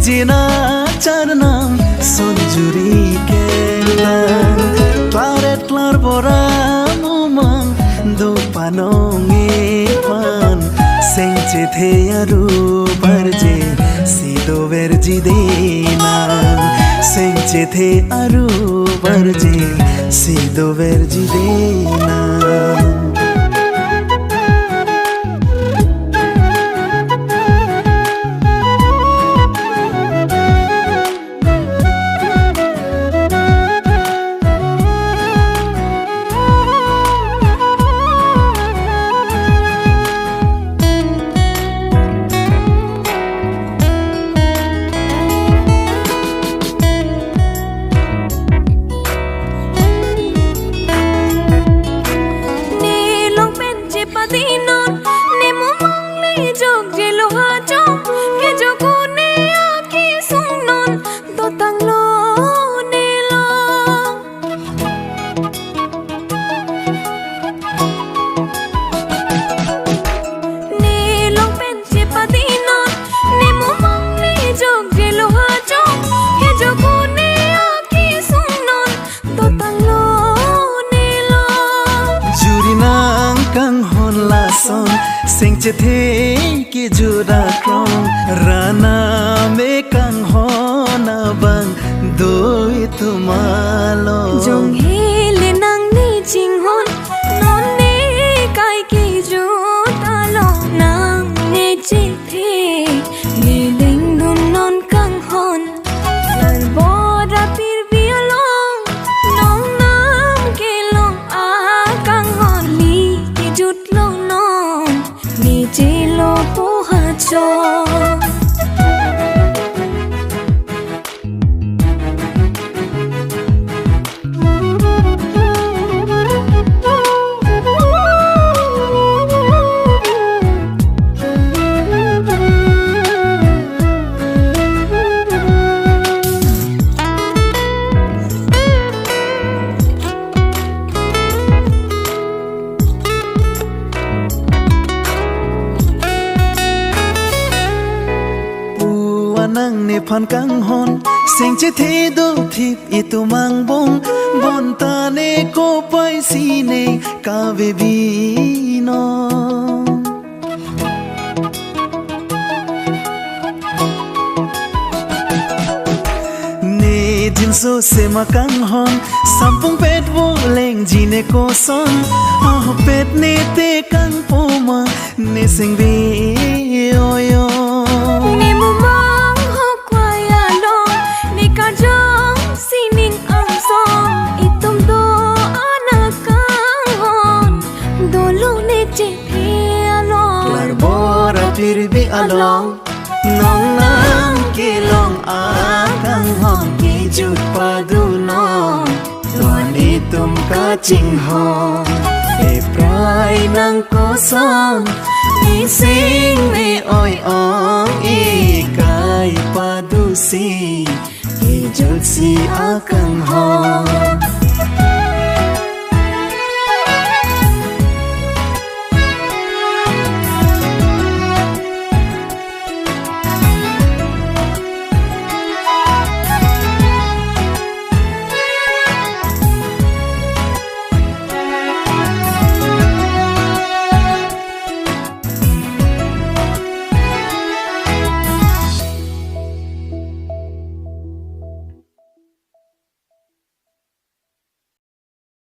जिना चरणम सोनजुरी केlan Klaret klar bora mumang do panonge pan Sengche the aru barje sido verji dena Sengche the aru barje sido verji dena Sengche the ki jura krong rana me kang hona bang doi tumalo jong hele nang ni ching hon non ne kai ki ju talo nang ne chi the ne ding dun non kang hon lan bora pir bi along nong nam ke long a kang hon li ki jut lo non ni chi lo po ha cho nang ne phan kang hon sengche the do thip itu mang bong bon ta ne ko pai si ne ka ve bi no ne jin so se ma kang hon sampung pet wo leng ji ne ko son pet ne te kang po ma ne seng ve oyo ne mu Tirbi along nong nang ki long a kang hong ki jut pa du non tuani tum ka ching hong e prai nang ko song ni sing me oi ong e kai pa du si ki jut si a kang hong